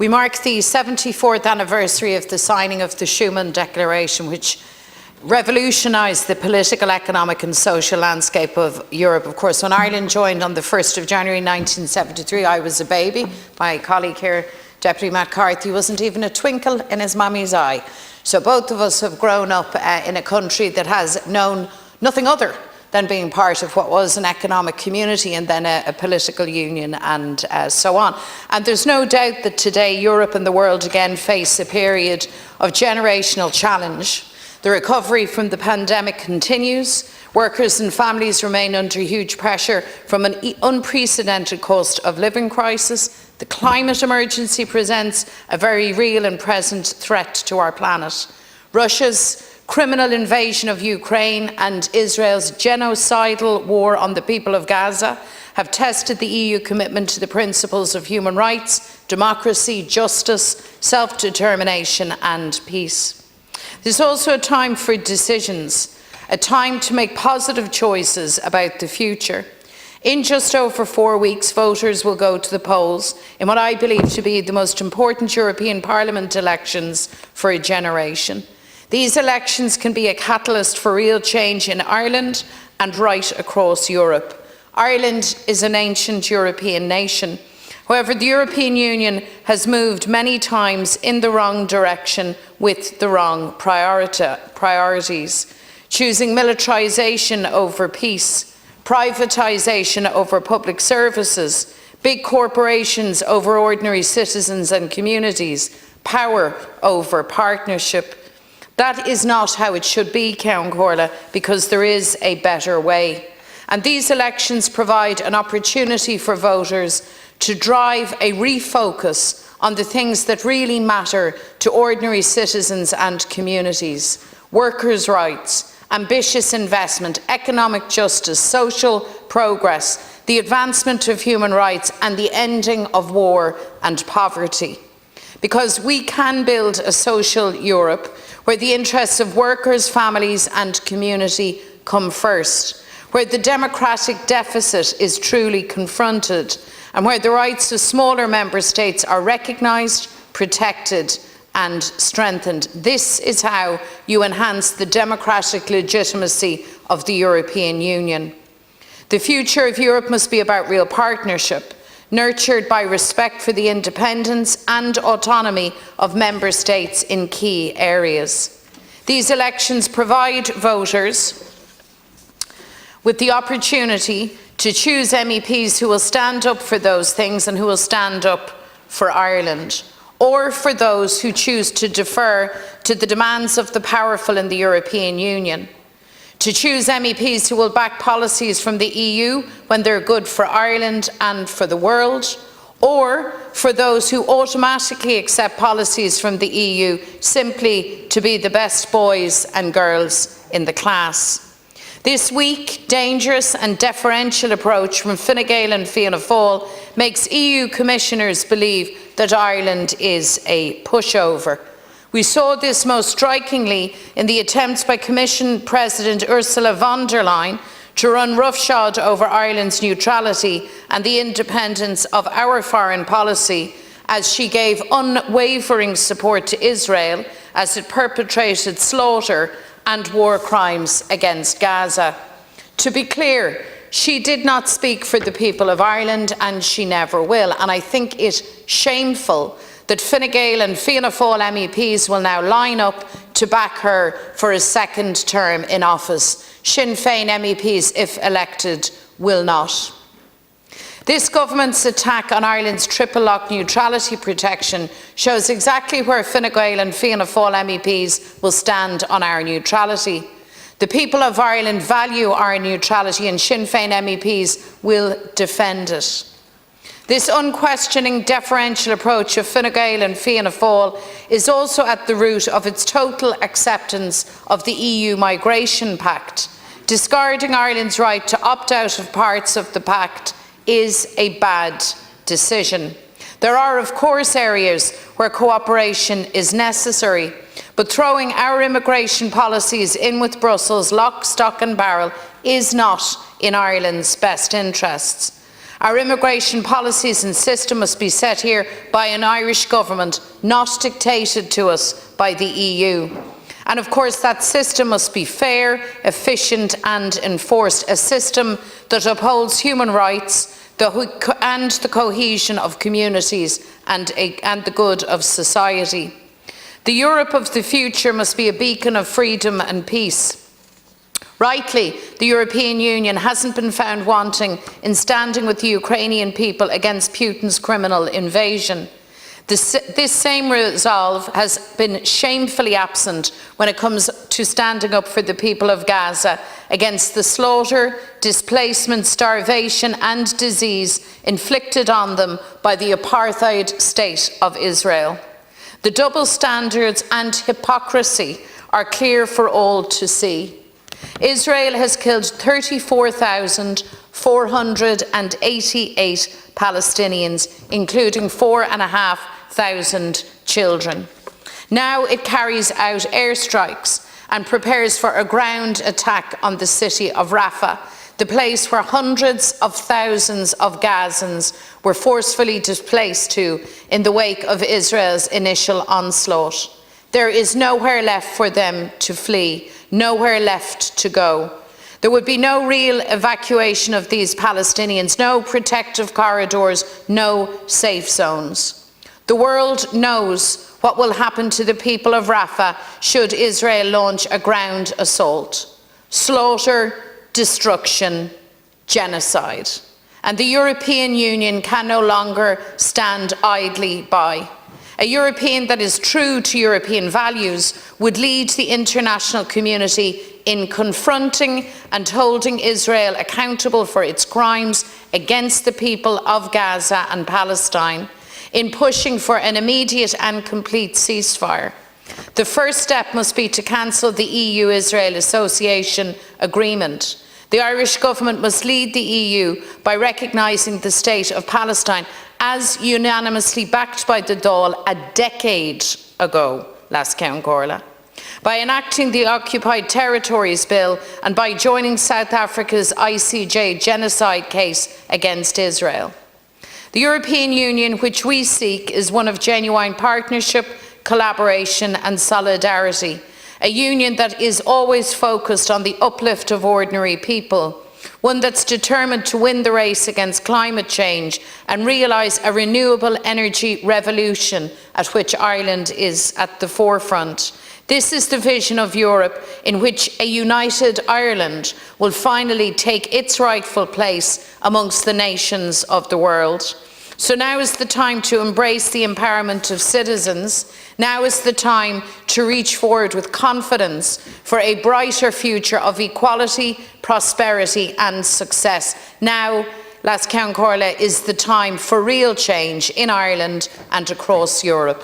We mark the 74th anniversary of the signing of the Schuman Declaration, which revolutionised the political, economic and social landscape of Europe. Of course, when Ireland joined on the 1st of January 1973, I was a baby. My colleague here, Deputy Matt Carthy, wasn't even a twinkle in his mammy's eye. So both of us have grown up in a country that has known nothing other than being part of what was an economic community and then a political union and so on. And there's no doubt that today Europe and the world again face a period of generational challenge. The recovery from the pandemic continues. Workers and families remain under huge pressure from an unprecedented cost of living crisis. The climate emergency presents a very real and present threat to our planet. Russia's criminal invasion of Ukraine and Israel's genocidal war on the people of Gaza have tested the EU commitment to the principles of human rights, democracy, justice, self-determination and peace. There's also a time for decisions, a time to make positive choices about the future. In just over 4 weeks, voters will go to the polls in what I believe to be the most important European Parliament elections for a generation. These elections can be a catalyst for real change in Ireland and right across Europe. Ireland is an ancient European nation. However, the European Union has moved many times in the wrong direction with the wrong priorities, choosing militarisation over peace, privatisation over public services, big corporations over ordinary citizens and communities, power over partnership. That is not how it should be, Ceann Comhairle, because there is a better way. And these elections provide an opportunity for voters to drive a refocus on the things that really matter to ordinary citizens and communities: workers' rights, ambitious investment, economic justice, social progress, the advancement of human rights and the ending of war and poverty. Because we can build a social Europe where the interests of workers, families and community come first, where the democratic deficit is truly confronted and where the rights of smaller member states are recognised, protected and strengthened. This is how you enhance the democratic legitimacy of the European Union. The future of Europe must be about real partnership, nurtured by respect for the independence and autonomy of member states in key areas. These elections provide voters with the opportunity to choose MEPs who will stand up for those things and who will stand up for Ireland, or for those who choose to defer to the demands of the powerful in the European Union. To choose MEPs who will back policies from the EU when they're good for Ireland and for the world, or for those who automatically accept policies from the EU simply to be the best boys and girls in the class. This weak, dangerous and deferential approach from Fine Gael and Fianna Fáil makes EU commissioners believe that Ireland is a pushover. We saw this most strikingly in the attempts by Commission President Ursula von der Leyen to run roughshod over Ireland's neutrality and the independence of our foreign policy, as she gave unwavering support to Israel as it perpetrated slaughter and war crimes against Gaza. To be clear, she did not speak for the people of Ireland and she never will, and I think it shameful that Fine Gael and Fianna Fáil MEPs will now line up to back her for a second term in office. Sinn Féin MEPs, if elected, will not. This government's attack on Ireland's triple lock neutrality protection shows exactly where Fine Gael and Fianna Fáil MEPs will stand on our neutrality. The people of Ireland value our neutrality and Sinn Féin MEPs will defend it. This unquestioning deferential approach of Fine Gael and Fianna Fáil is also at the root of its total acceptance of the EU Migration Pact. Discarding Ireland's right to opt out of parts of the pact is a bad decision. There are, of course, areas where cooperation is necessary, but throwing our immigration policies in with Brussels lock, stock and barrel is not in Ireland's best interests. Our immigration policies and system must be set here by an Irish government, not dictated to us by the EU. And of course that system must be fair, efficient and enforced, a system that upholds human rights and the cohesion of communities and the good of society. The Europe of the future must be a beacon of freedom and peace. Rightly, the European Union hasn't been found wanting in standing with the Ukrainian people against Putin's criminal invasion. This same resolve has been shamefully absent when it comes to standing up for the people of Gaza against the slaughter, displacement, starvation and disease inflicted on them by the apartheid state of Israel. The double standards and hypocrisy are clear for all to see. Israel has killed 34,488 Palestinians, including 4,500 children. Now it carries out airstrikes and prepares for a ground attack on the city of Rafah, the place where hundreds of thousands of Gazans were forcefully displaced to in the wake of Israel's initial onslaught. There is nowhere left for them to flee, nowhere left to go. There would be no real evacuation of these Palestinians, no protective corridors, no safe zones. The world knows what will happen to the people of Rafah should Israel launch a ground assault. Slaughter, destruction, genocide. And the European Union can no longer stand idly by. A European that is true to European values would lead the international community in confronting and holding Israel accountable for its crimes against the people of Gaza and Palestine, in pushing for an immediate and complete ceasefire. The first step must be to cancel the EU-Israel Association Agreement. The Irish government must lead the EU by recognising the state of Palestine as unanimously backed by the Dáil a decade ago, Las Ceann Comhairle, by enacting the Occupied Territories Bill and by joining South Africa's ICJ genocide case against Israel. The European Union which we seek is one of genuine partnership, collaboration and solidarity, a union that is always focused on the uplift of ordinary people, one that's determined to win the race against climate change and realise a renewable energy revolution at which Ireland is at the forefront. This is the vision of Europe in which a united Ireland will finally take its rightful place amongst the nations of the world. So now is the time to embrace the empowerment of citizens. Now is the time to reach forward with confidence for a brighter future of equality, prosperity and success. Now, Las Ceann Comhairle, is the time for real change in Ireland and across Europe.